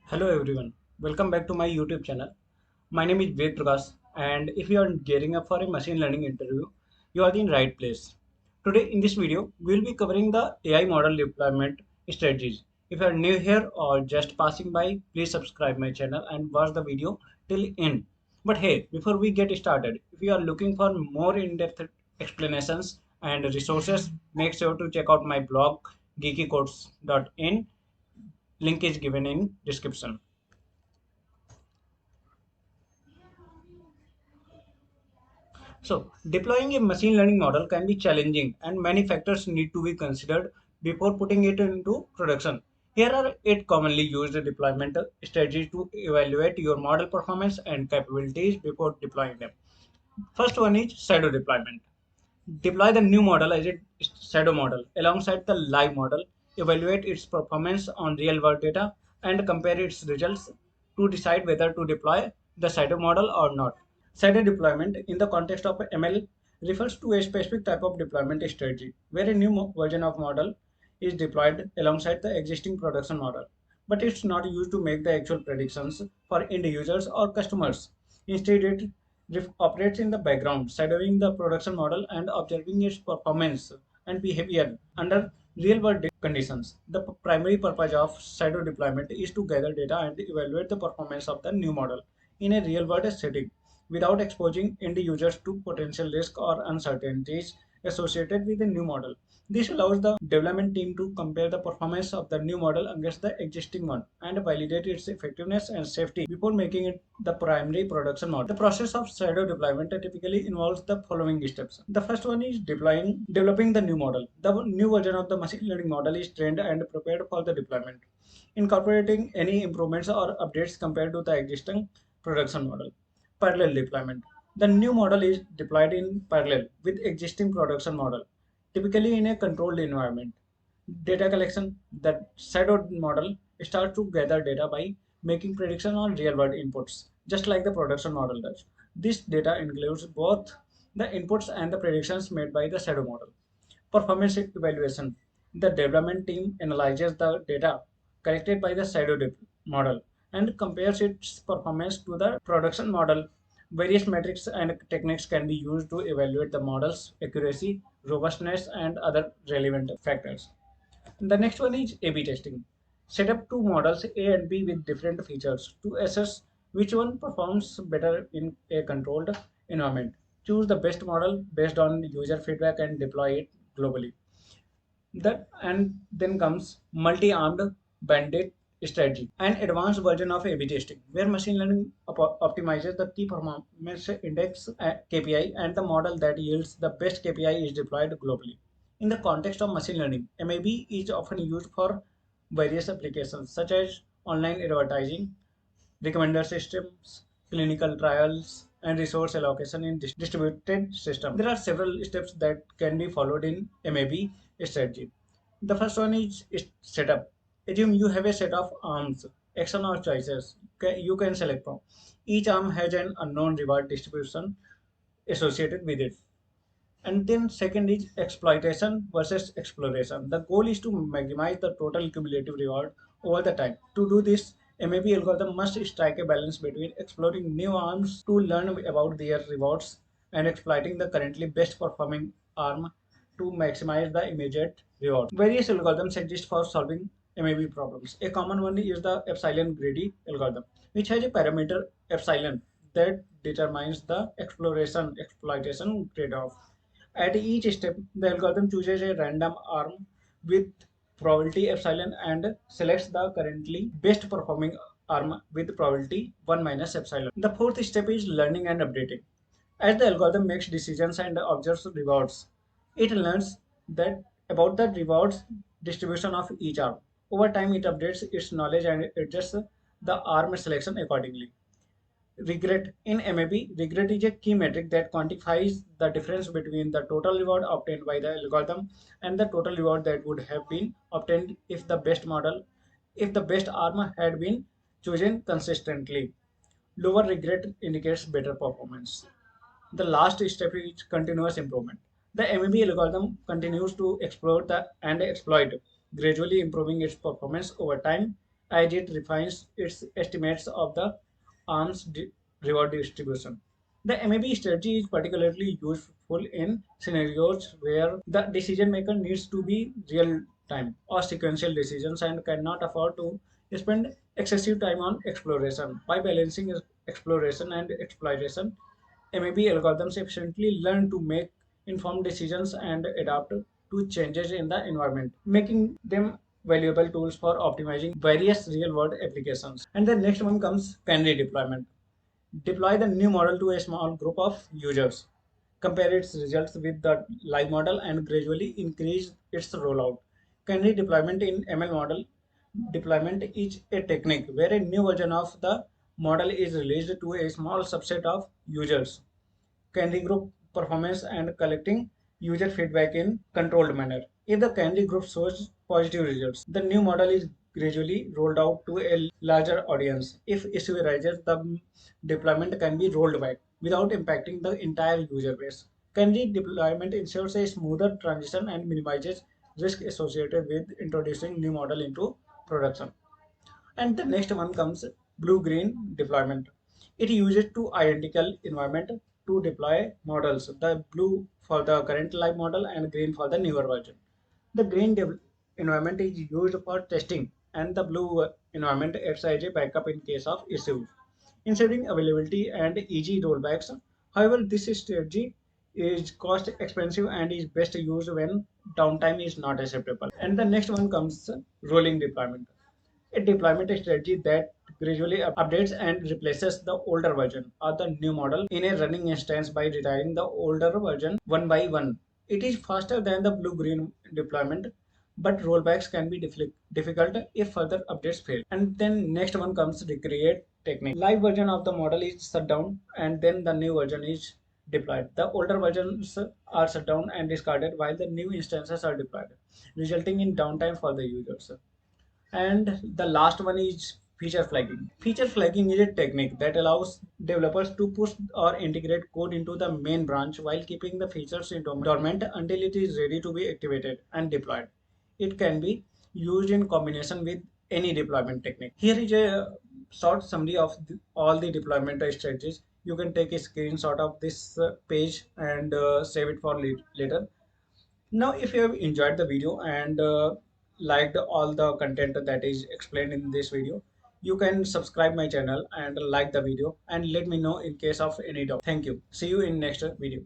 Hello everyone, welcome back to my YouTube channel. My name is Ved Prakash, and if you are gearing up for a machine learning interview, you are in the right place. Today in this video, we will be covering the AI model deployment strategies. If you are new here or just passing by, please subscribe my channel and watch the video till end. But hey, before we get started, if you are looking for more in-depth explanations and resources, make sure to check out my blog geekycodes.in. Link is given in description. So, deploying a machine learning model can be challenging, and many factors need to be considered before putting it into production. Here are 8 commonly used deployment strategies to evaluate your model performance and capabilities before deploying them. First one is shadow deployment. Deploy the new model as a shadow model alongside the live model, evaluate its performance on real world data, and compare its results to decide whether to deploy the shadow model or not. Shadow deployment in the context of ML refers to a specific type of deployment strategy where a new version of model is deployed alongside the existing production model, but it's not used to make the actual predictions for end users or customers. Instead, it operates in the background, shadowing the production model and observing its performance and behavior under real world conditions. The primary purpose of shadow deployment is to gather data and evaluate the performance of the new model in a real world setting without exposing end users to potential risk or uncertainties associated with the new model. This allows the development team to compare the performance of the new model against the existing one and validate its effectiveness and safety before making it the primary production model. The process of shadow deployment typically involves the following steps. The first one is developing the new model. The new version of the machine learning model is trained and prepared for the deployment, incorporating any improvements or updates compared to the existing production model. Parallel deployment. The new model is deployed in parallel with existing production model, typically in a controlled environment. Data collection. The shadow model starts to gather data by making prediction on real-world inputs, just like the production model does. This data includes both the inputs and the predictions made by the shadow model. Performance evaluation. The development team analyzes the data collected by the model and compares its performance to the production model. Various metrics and techniques can be used to evaluate the model's accuracy, robustness, and other relevant factors. The next one is A/B testing. Set up two models A and B with different features to assess which one performs better in a controlled environment. Choose the best model based on user feedback and deploy it globally. That and then comes multi-armed bandit strategy, an advanced version of A/B testing, where machine learning optimizes the key performance index KPI and the model that yields the best KPI is deployed globally. In the context of machine learning, MAB is often used for various applications such as online advertising, recommender systems, clinical trials, and resource allocation in distributed system. There are several steps that can be followed in MAB strategy. The first one is setup. Assume you have a set of arms, action or choices you can select from. Each arm has an unknown reward distribution associated with it. And then second is exploitation versus exploration. The goal is to maximize the total cumulative reward over the time. To do this, MAB algorithm must strike a balance between exploring new arms to learn about their rewards and exploiting the currently best performing arm to maximize the immediate reward. Various algorithms exist for solving MAB problems. A common one is the epsilon greedy algorithm, which has a parameter epsilon that determines the exploration exploitation trade-off. At each step, the algorithm chooses a random arm with probability epsilon and selects the currently best performing arm with probability 1 minus epsilon. The fourth step is learning and updating. As the algorithm makes decisions and observes rewards, it learns that about the rewards distribution of each arm. Over time, it updates its knowledge and adjusts the arm selection accordingly. Regret in MAB, regret is a key metric that quantifies the difference between the total reward obtained by the algorithm and the total reward that would have been obtained if the best arm had been chosen consistently. Lower regret indicates better performance. The last step is continuous improvement. The MAB algorithm continues to explore and exploit, gradually improving its performance over time as it refines its estimates of the arms reward distribution. The MAB strategy is particularly useful in scenarios where the decision maker needs to be real time or sequential decisions and cannot afford to spend excessive time on exploration. By balancing exploration and exploitation, MAB algorithms efficiently learn to make informed decisions and adapt to changes in the environment, making them valuable tools for optimizing various real-world applications. And the next one comes canary deployment. Deploy the new model to a small group of users. Compare its results with the live model and gradually increase its rollout. Canary deployment in ML model deployment is a technique where a new version of the model is released to a small subset of users. Canary group performance and collecting user feedback in controlled manner. If the Canary group shows positive results, the new model is gradually rolled out to a larger audience. If issue arises, the deployment can be rolled back without impacting the entire user base. Canary deployment ensures a smoother transition and minimizes risk associated with introducing new model into production. And the next one comes blue-green deployment. It uses two identical environment to deploy models, the blue for the current live model and green for the newer version. The environment is used for testing and the blue environment acts as a backup in case of issues, ensuring availability and easy rollbacks. However, this strategy is cost expensive and is best used when downtime is not acceptable. And the next one comes rolling deployment, a deployment strategy that gradually updates and replaces the older version or the new model in a running instance by retiring the older version one by one. It is faster than the blue-green deployment, but rollbacks can be difficult if further updates fail. And then next one comes recreate technique. Live version of the model is shut down and then the new version is deployed. The older versions are shut down and discarded while the new instances are deployed, resulting in downtime for the users. And the last one is feature flagging. Feature flagging is a technique that allows developers to push or integrate code into the main branch while keeping the features in dormant until it is ready to be activated and deployed. It can be used in combination with any deployment technique. Here is a short summary of all the deployment strategies. You can take a screenshot of this page and save it for later. Now, if you have enjoyed the video and liked all the content that is explained in this video, you can subscribe my channel and like the video and let me know in case of any doubt. Thank you. See you in next video.